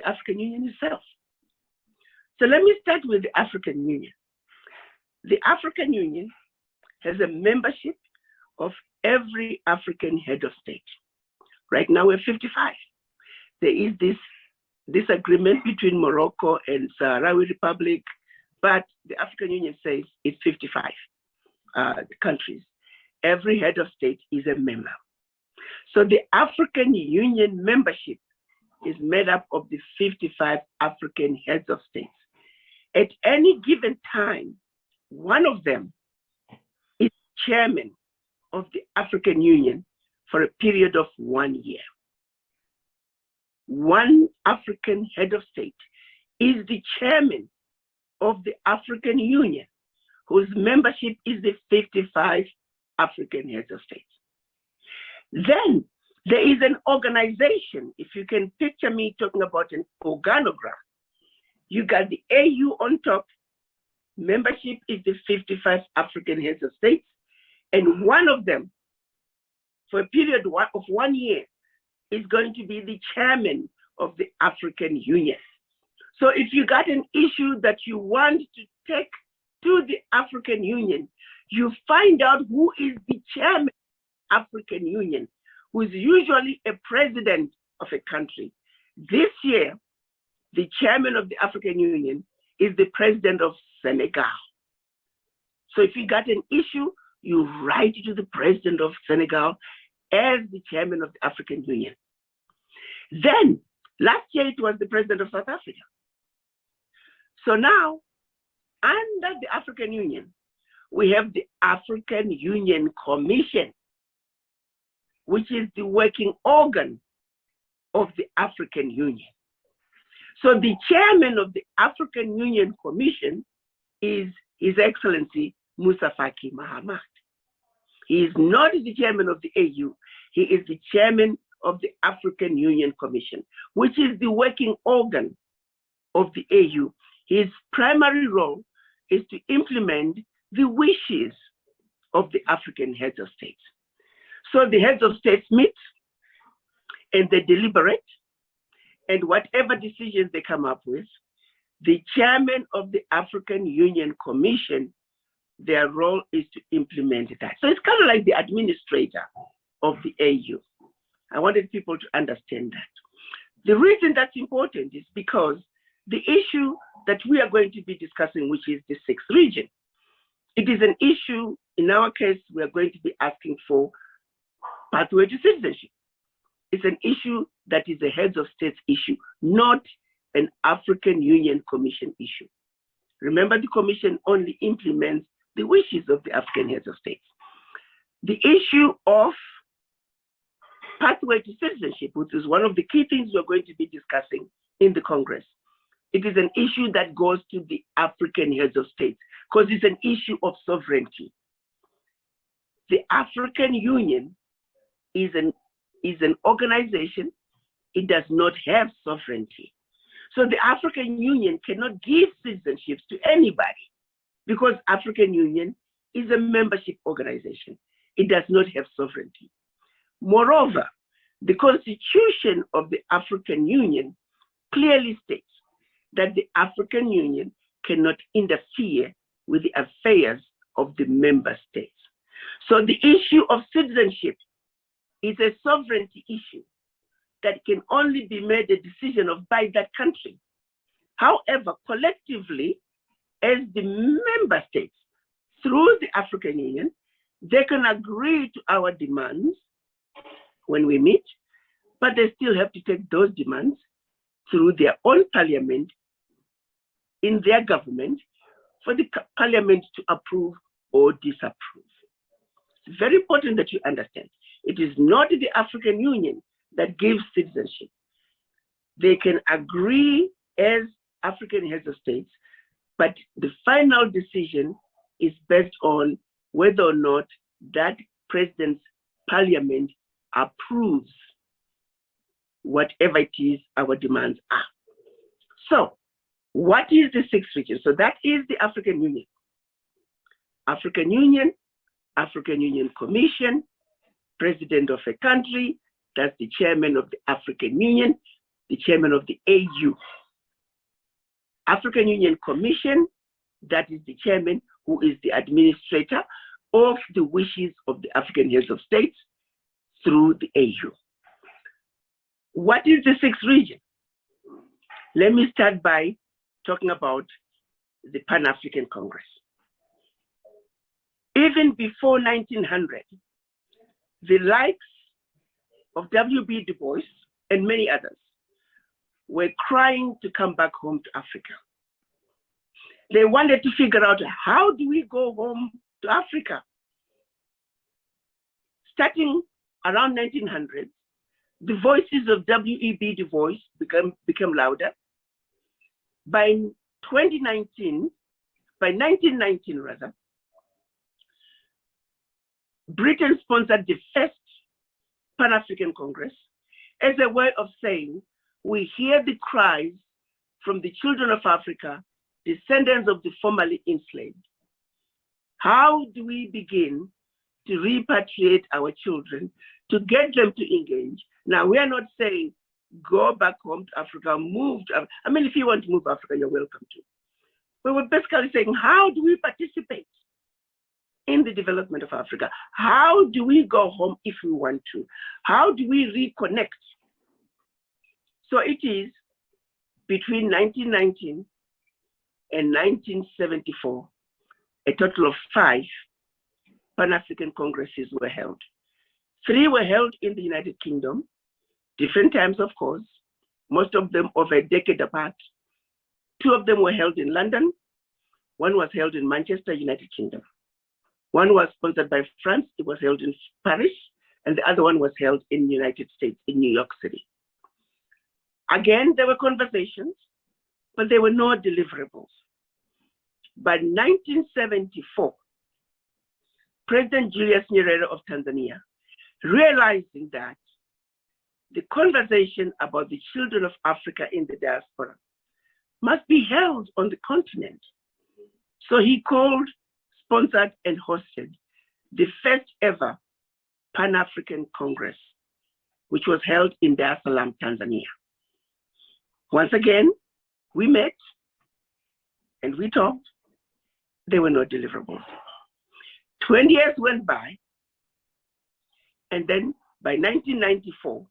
the African Union itself. So let me start with the African Union. The African Union has a membership of every African head of state. Right now we're 55. There is this agreement between Morocco and Sahrawi Republic, but the African Union says it's 55 countries. Every head of state is a member. So the African Union membership is made up of the 55 African heads of states. At any given time, one of them is chairman of the African Union for a period of 1 year. One African head of state is the chairman of the African Union, whose membership is the 55 African heads of states. Then there is an organization. If you can picture me talking about an organogram, you got the AU on top. Membership is the 55 African heads of states, and one of them, for a period of 1 year, is going to be the chairman of the African Union. So if you got an issue that you want to take to the African Union, you find out who is the chairman of the African Union, who is usually a president of a country. This year, the chairman of the African Union is the president of Senegal. So if you got an issue, you write to the president of Senegal as the chairman of the African Union. Then, last year it was the president of South Africa. So now, under the African Union, we have the African Union Commission, which is the working organ of the African Union. So the chairman of the African Union Commission is His Excellency Moussa Faki Mahamat. He is not the chairman of the AU. He is the chairman of the African Union Commission, which is the working organ of the AU. His primary role is to implement the wishes of the African heads of states. So the heads of states meet and they deliberate, and whatever decisions they come up with, the chairman of the African Union Commission, their role is to implement that. So it's kind of like the administrator of the AU. I wanted people to understand that. The reason that's important is because the issue that we are going to be discussing, which is the 6th region, it is an issue, in our case, we are going to be asking for pathway to citizenship. It's an issue that is a heads of states issue, not an African Union Commission issue. Remember, the Commission only implements the wishes of the African heads of states. The issue of pathway to citizenship, which is one of the key things we're going to be discussing in the Congress, it is an issue that goes to the African heads of states because it's an issue of sovereignty. The African Union is an organization. It does not have sovereignty. So the African Union cannot give citizenships to anybody because African Union is a membership organization. It does not have sovereignty. Moreover, the Constitution of the African Union clearly states that the African Union cannot interfere with the affairs of the member states. So the issue of citizenship is a sovereignty issue that can only be made a decision of by that country. However, collectively, as the member states, through the African Union, they can agree to our demands when we meet, but they still have to take those demands through their own parliament in their government for the parliament to approve or disapprove. It's very important that you understand. It is not the African Union that gives citizenship. They can agree as African heads of states, but the final decision is based on whether or not that president's parliament approves whatever it is our demands are. So, what is the 6th region? So that is the African Union. African Union, African Union Commission, president of a country, that's the chairman of the African Union, the chairman of the AU. African Union Commission, that is the chairman who is the administrator of the wishes of the African heads of states through the AU. What is the sixth region? Let me start by talking about the Pan-African Congress. Even before 1900, the likes of W.B. Du Bois and many others were crying to come back home to Africa. They wanted to figure out, how do we go home to Africa? Starting around 1900, the voices of W.E.B. Du Bois became louder. By 1919 rather, Britain sponsored the first Pan-African Congress as a way of saying, we hear the cries from the children of Africa, descendants of the formerly enslaved. How do we begin to repatriate our children, to get them to engage? Now, we are not saying, go back home to Africa, move to Africa. I mean, if you want to move to Africa, you're welcome to. We were basically saying, how do we participate in the development of Africa? How do we go home if we want to? How do we reconnect? So it is between 1919 and 1974, a total of 5 Pan-African Congresses were held. 3 were held in the United Kingdom, different times, of course, most of them over a decade apart. 2 of them were held in London. 1 was held in Manchester, United Kingdom. 1 was sponsored by France. It was held in Paris. And the other one was held in the United States, in New York City. Again, there were conversations, but there were no deliverables. By 1974, President Julius Nyerere of Tanzania, realizing that the conversation about the children of Africa in the diaspora must be held on the continent. So he called, sponsored, and hosted the first ever Pan-African Congress, which was held in Dar es Salaam, Tanzania. Once again, we met and we talked. There were no deliverables. 20 years went by, and then by 1994,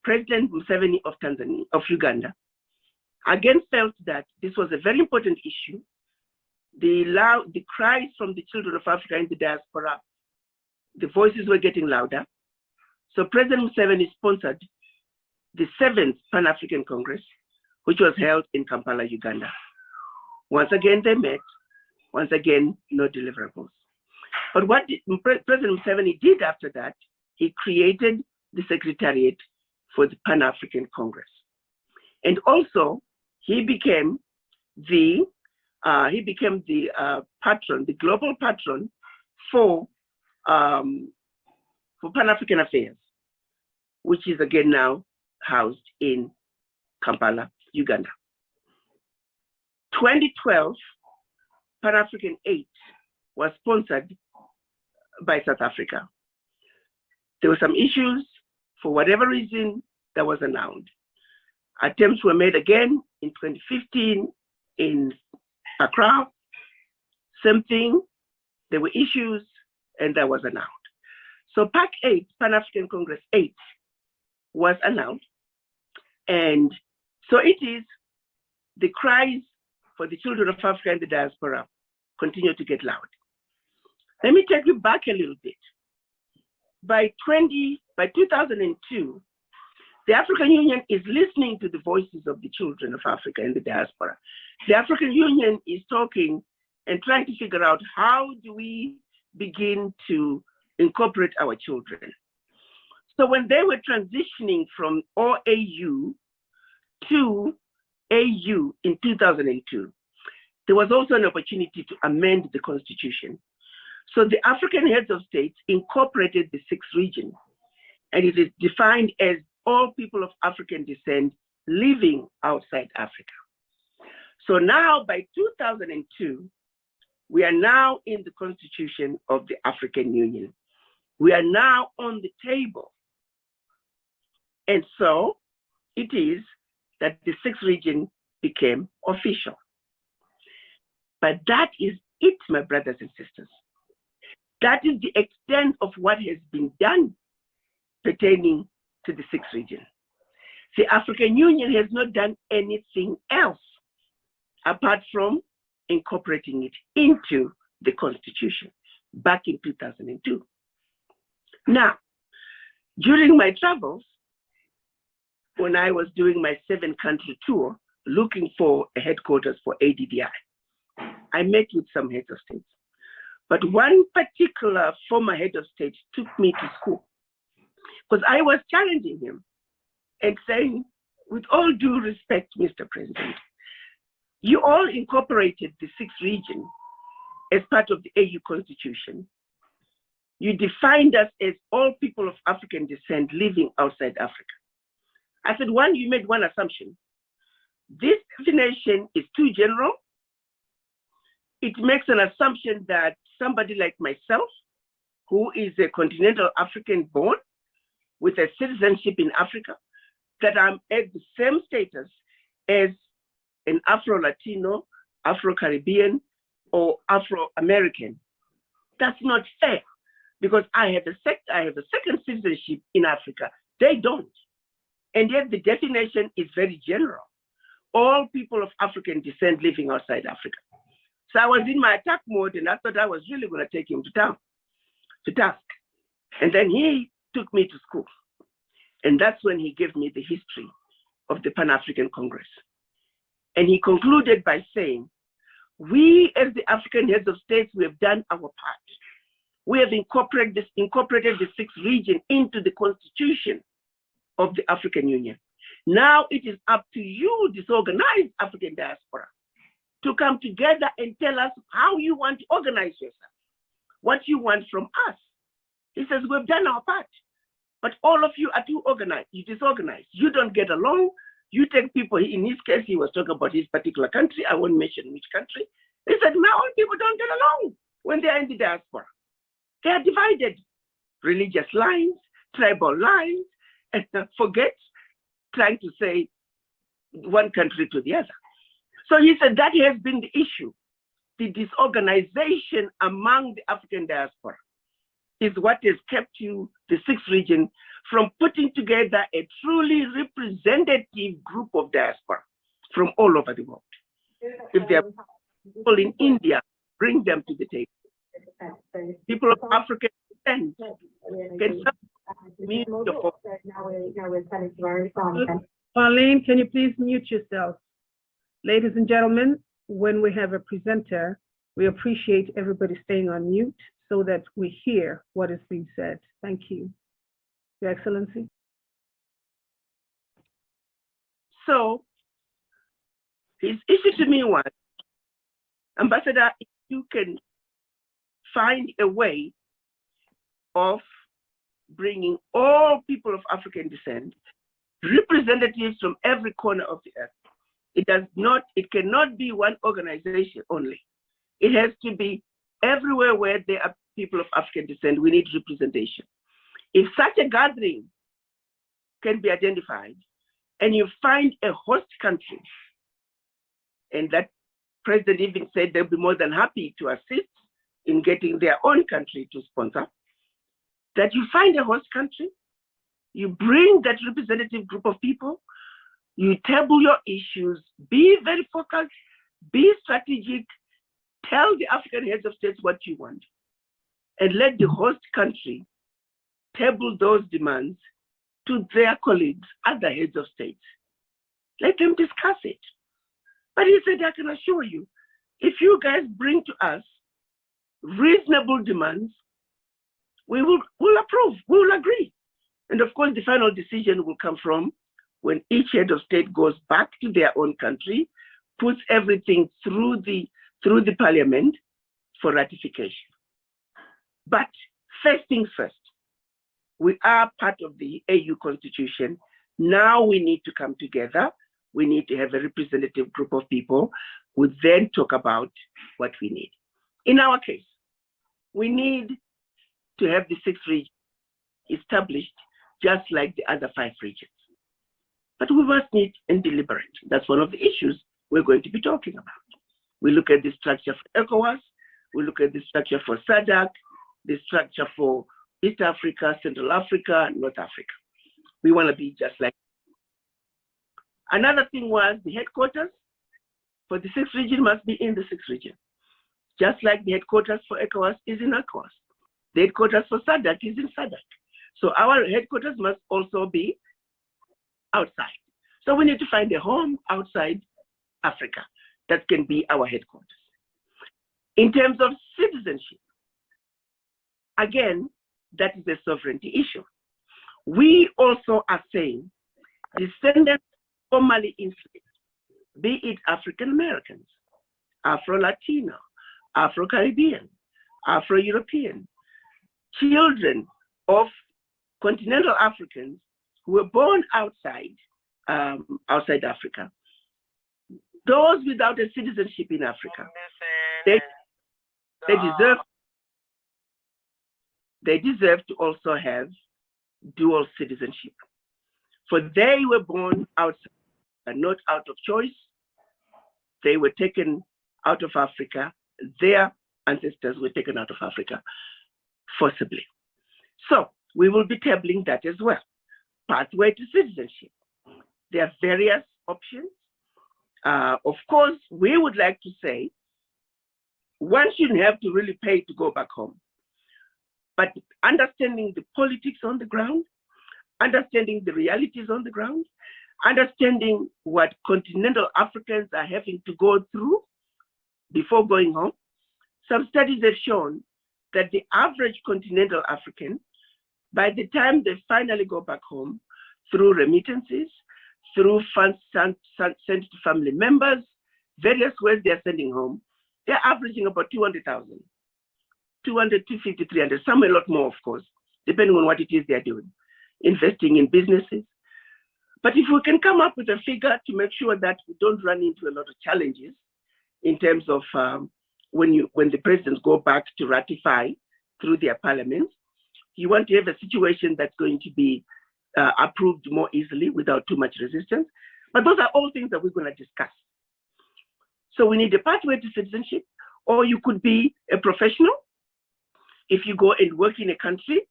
President Museveni of Uganda, again felt that this was a very important issue. The cries from the children of Africa in the diaspora, the voices were getting louder. So President Museveni sponsored the 7th Pan-African Congress, which was held in Kampala, Uganda. Once again, they met. Once again, no deliverables. But what President Museveni did after that, he created the Secretariat for the Pan-African Congress. And also, he became the patron, the global patron for Pan-African Affairs, which is again now housed in Kampala, Uganda. 2012, Pan-African 8 was sponsored by South Africa. There were some issues, for whatever reason, that was announced. Attempts were made again in 2015 in Accra. Same thing, there were issues, and that was announced. So PAC 8, Pan-African Congress 8, was announced. And so it is the cries for the children of Africa in the diaspora continue to get loud. Let me take you back a little bit. By 2002, the African Union is listening to the voices of the children of Africa in the diaspora. The African Union is talking and trying to figure out, how do we begin to incorporate our children? So when they were transitioning from OAU to AU in 2002, there was also an opportunity to amend the constitution. So the African heads of states incorporated the 6th region, and it is defined as all people of African descent living outside Africa. So now by 2002, we are now in the constitution of the African Union. We are now on the table. And so it is that the sixth region became official. But that is it, my brothers and sisters. That is the extent of what has been done pertaining to the sixth region. The African Union has not done anything else apart from incorporating it into the Constitution back in 2002. Now, during my travels, when I was doing my 7-country tour, looking for a headquarters for ADDI, I met with some heads of states. But one particular former head of state took me to school because I was challenging him and saying, with all due respect, Mr. President, you all incorporated the sixth region as part of the AU Constitution. You defined us as all people of African descent living outside Africa. I said, one, you made one assumption. This definition is too general. It makes an assumption that somebody like myself, who is a continental African born with a citizenship in Africa, that I'm at the same status as an Afro-Latino, Afro-Caribbean, or Afro-American. That's not fair because I have a second citizenship in Africa. They don't. And yet the definition is very general. All people of African descent living outside Africa. So I was in my attack mode and I thought I was really going to take him to task. And then he took me to school. And that's when he gave me the history of the Pan-African Congress. And he concluded by saying, we as the African heads of states, we have done our part. We have incorporated the sixth region into the constitution of the African Union. Now it is up to you, disorganized African diaspora, to come together and tell us how you want to organize yourself, what you want from us. He says, we've done our part, but all of you are too organized, you disorganized. You don't get along. You take people, in his case, he was talking about his particular country. I won't mention which country. He said, now all people don't get along when they are in the diaspora. They are divided. Religious lines, tribal lines, and forget trying to say one country to the other. So he said that has been the issue. The disorganization among the African diaspora is what has kept you, the sixth region, from putting together a truly representative group of diaspora from all over the world. If there are people in India, bring them to the table. People of African descent can meet the Pauline, can you please mute yourself? Ladies and gentlemen, when we have a presenter, we appreciate everybody staying on mute so that we hear what is being said. Thank you. Your Excellency. So his issue to me was, Ambassador, if you can find a way of bringing all people of African descent, representatives from every corner of the earth. It cannot be one organization only. It has to be everywhere where there are people of African descent. We need representation. If such a gathering can be identified and you find a host country, and that president even said they'll be more than happy to assist in getting their own country to sponsor, that you find a host country, you bring that representative group of people, you table your issues, be very focused, be strategic, tell the African heads of states what you want, and let the host country table those demands to their colleagues, other heads of states. Let them discuss it. But he said, I can assure you, if you guys bring to us reasonable demands, we'll approve, we'll agree. And of course, the final decision will come from when each head of state goes back to their own country, puts everything through the parliament for ratification. But first things first, we are part of the AU Constitution. Now we need to come together. We need to have a representative group of people who then talk about what we need. In our case, we need to have the sixth region established just like the other 5 regions. But we must meet and deliberate. That's one of the issues we're going to be talking about. We look at the structure for ECOWAS, we look at the structure for SADC, the structure for East Africa, Central Africa, North Africa. We want to be just like. Another thing was the headquarters for the sixth region must be in the sixth region. Just like the headquarters for ECOWAS is in ECOWAS. The headquarters for SADC is in SADC. So our headquarters must also be outside. So we need to find a home outside Africa that can be our headquarters. In terms of citizenship, again, that is a sovereignty issue. We also are saying descendants formerly enslaved, be it African Americans, Afro-Latino, Afro-Caribbean, Afro-European, children of continental Africans who were born outside Africa, those without a citizenship in Africa, they deserve to also have dual citizenship. For they were born outside and not out of choice. They were taken out of Africa. Their ancestors were taken out of Africa forcibly. So we will be tabling that as well. Pathway to citizenship. There are various options. Of course, we would like to say one shouldn't have to really pay to go back home. But understanding the politics on the ground, understanding the realities on the ground, understanding what continental Africans are having to go through before going home. Some studies have shown that the average continental African, by the time they finally go back home, through remittances, through funds sent to family members, various ways they're sending home, they're averaging about 200,000, 200, 250, 300, some a lot more, of course, depending on what it is they're doing, investing in businesses. But if we can come up with a figure to make sure that we don't run into a lot of challenges in terms of when the presidents go back to ratify through their parliaments, you want to have a situation that's going to be approved more easily without too much resistance. But those are all things that we're going to discuss. So we need a pathway to citizenship, or you could be a professional. If you go and work in a country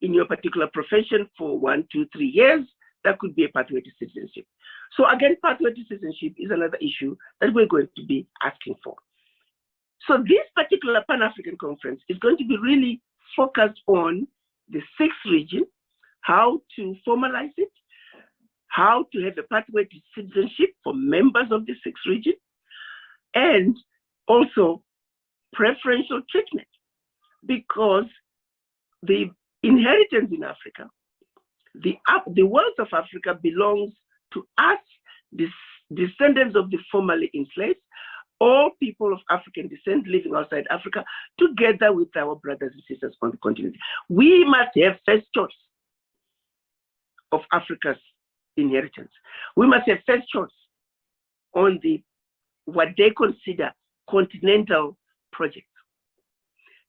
in your particular profession for 1, 2, 3 years, that could be a pathway to citizenship. So again, pathway to citizenship is another issue that we're going to be asking for. So this particular Pan-African conference is going to be really focused on the sixth region, how to formalize it, how to have a pathway to citizenship for members of the sixth region, and also preferential treatment, because the inheritance in Africa, the wealth of Africa belongs to us, the descendants of the formerly enslaved, all people of African descent living outside Africa, together with our brothers and sisters on the continent. We must have first choice of Africa's inheritance. We must have first choice on what they consider continental projects.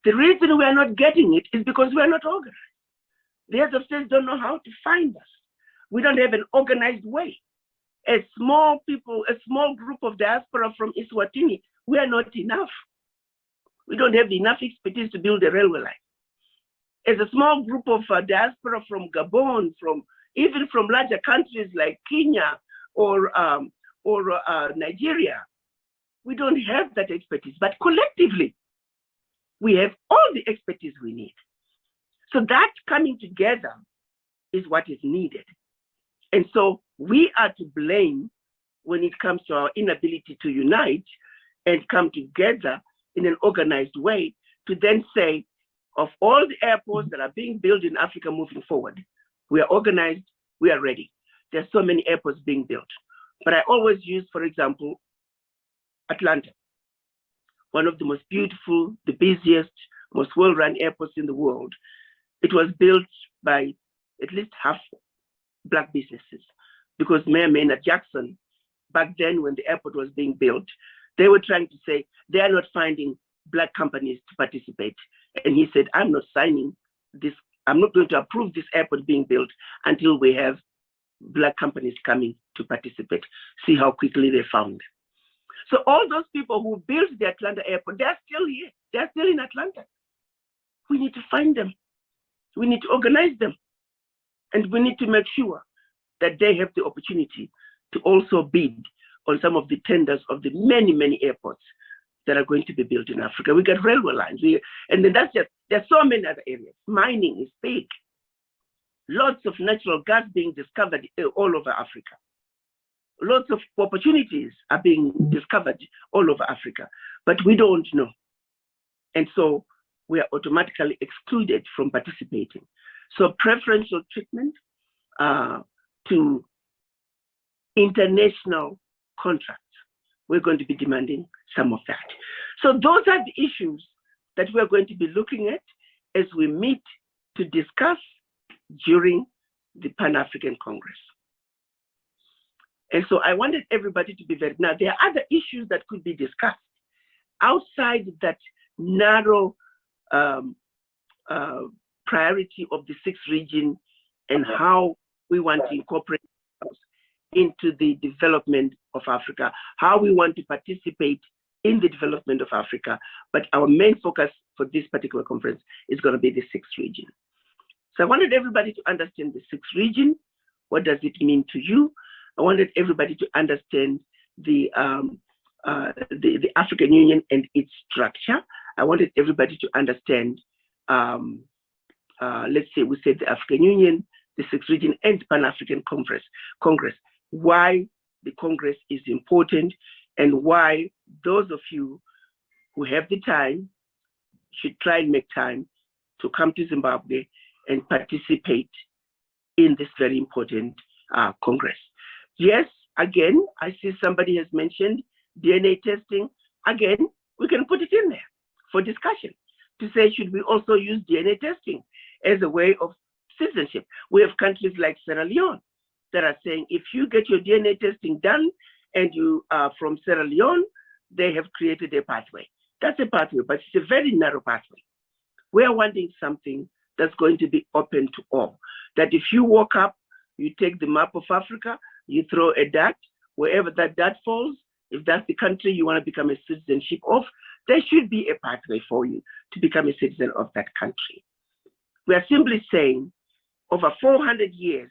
The reason we are not getting it is because we are not organized. The heads of states don't know how to find us. We don't have an organized way. A small group of diaspora from Eswatini, we are not enough. We don't have enough expertise to build a railway line. As a small group of diaspora from Gabon, even from larger countries like Kenya or Nigeria, we don't have that expertise. But collectively, we have all the expertise we need. So that coming together is what is needed. And so we are to blame when it comes to our inability to unite and come together in an organized way to then say, of all the airports that are being built in Africa moving forward, we are organized, we are ready. There's so many airports being built. But I always use, for example, Atlanta, one of the most beautiful, the busiest, most well-run airports in the world. It was built by at least half Black businesses, because Mayor Maynard Jackson, back then when the airport was being built, they were trying to say they are not finding Black companies to participate. And he said, I'm not signing this, I'm not going to approve this airport being built until we have Black companies coming to participate. See how quickly they found them. So all those people who built the Atlanta airport, they're still here. They're still in Atlanta. We need to find them. We need to organize them. And we need to make sure that they have the opportunity to also bid on some of the tenders of the many, many airports that are going to be built in Africa. We got railway lines. And then that's just, there's so many other areas. Mining is big. Lots of natural gas being discovered all over Africa. Lots of opportunities are being discovered all over Africa, but we don't know. And so we are automatically excluded from participating. So preferential treatment to international contracts, we're going to be demanding some of that. So those are the issues that we're going to be looking at as we meet to discuss during the Pan-African Congress. And so I wanted everybody to be very, now there are other issues that could be discussed outside that narrow priority of the sixth region and how we want to incorporate into the development of Africa, how we want to participate in the development of Africa. But our main focus for this particular conference is going to be the sixth region. So I wanted everybody to understand the sixth region. What does it mean to you? I wanted everybody to understand the African Union and its structure. I wanted everybody to understand, let's say we said the African Union, the sixth region, and Pan-African Congress, why the Congress is important, and why those of you who have the time should try and make time to come to Zimbabwe and participate in this very important Congress. Yes, again, I see somebody has mentioned DNA testing. Again, we can put it in there for discussion to say, should we also use DNA testing as a way of citizenship? We have countries like Sierra Leone that are saying, if you get your DNA testing done and you are from Sierra Leone, they have created a pathway. That's a pathway, but it's a very narrow pathway. We are wanting something that's going to be open to all. That if you walk up, you take the map of Africa, you throw a dart, wherever that dart falls, if that's the country you want to become a citizenship of, there should be a pathway for you to become a citizen of that country. We are simply saying, over 400 years,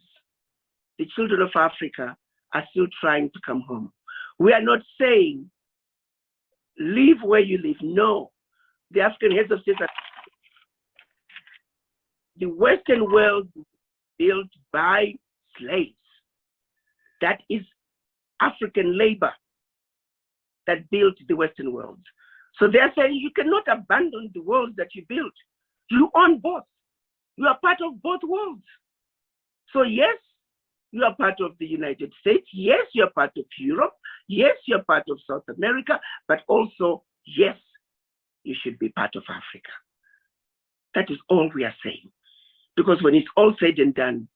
the children of Africa are still trying to come home. We are not saying, live where you live. No, the African heads of state, the Western world built by slaves. That is African labor that built the Western world. So they're saying you cannot abandon the world that you built. You own both. You are part of both worlds. So yes, you are part of the United States. Yes, you're part of Europe. Yes, you're part of South America, but also, yes, you should be part of Africa. That is all we are saying. Because when it's all said and done,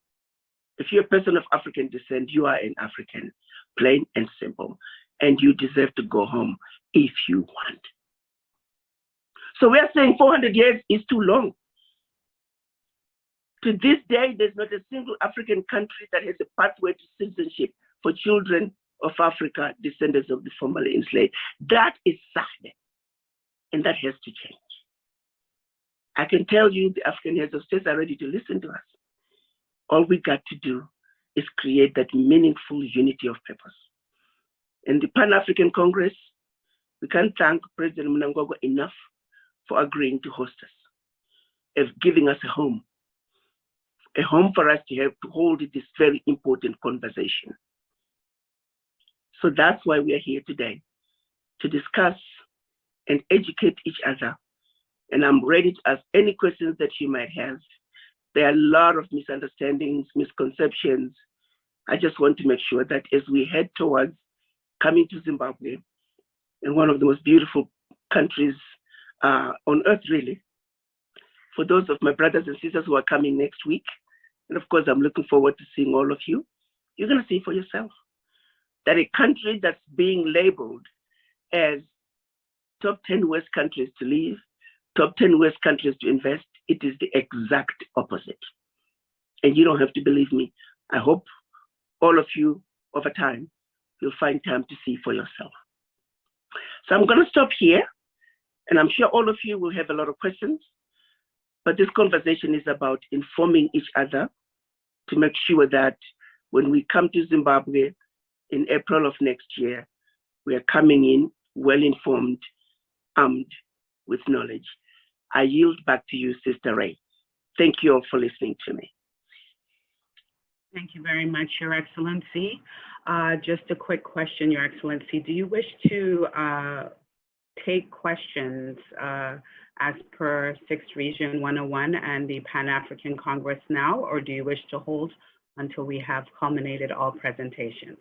if you're a person of African descent, you are an African, plain and simple, and you deserve to go home if you want. So we're saying 400 years is too long. To this day, there's not a single African country that has a pathway to citizenship for children of Africa, descendants of the formerly enslaved. That is sad, and that has to change. I can tell you the African heads of states are ready to listen to us. All we got to do is create that meaningful unity of purpose. In the Pan-African Congress, we can't thank President Mnangagwa enough for agreeing to host us, of giving us a home for us to have to hold this very important conversation. So that's why we are here today, to discuss and educate each other. And I'm ready to ask any questions that you might have. There are a lot of misunderstandings, misconceptions. I just want to make sure that as we head towards coming to Zimbabwe, and one of the most beautiful countries on earth, really, for those of my brothers and sisters who are coming next week, and of course, I'm looking forward to seeing all of you, you're going to see for yourself that a country that's being labeled as top 10 worst countries to live, top 10 worst countries to invest, it is the exact opposite. And you don't have to believe me. I hope all of you over time, you'll find time to see for yourself. So I'm going to stop here, and I'm sure all of you will have a lot of questions, but this conversation is about informing each other to make sure that when we come to Zimbabwe in April of next year, we are coming in well-informed, armed with knowledge. I yield back to you, Sister Ray. Thank you all for listening to me. Thank you very much, Your Excellency. Just a quick question, Your Excellency. Do you wish to take questions as per 6th Region 101 and the Pan-African Congress now, or do you wish to hold until we have culminated all presentations?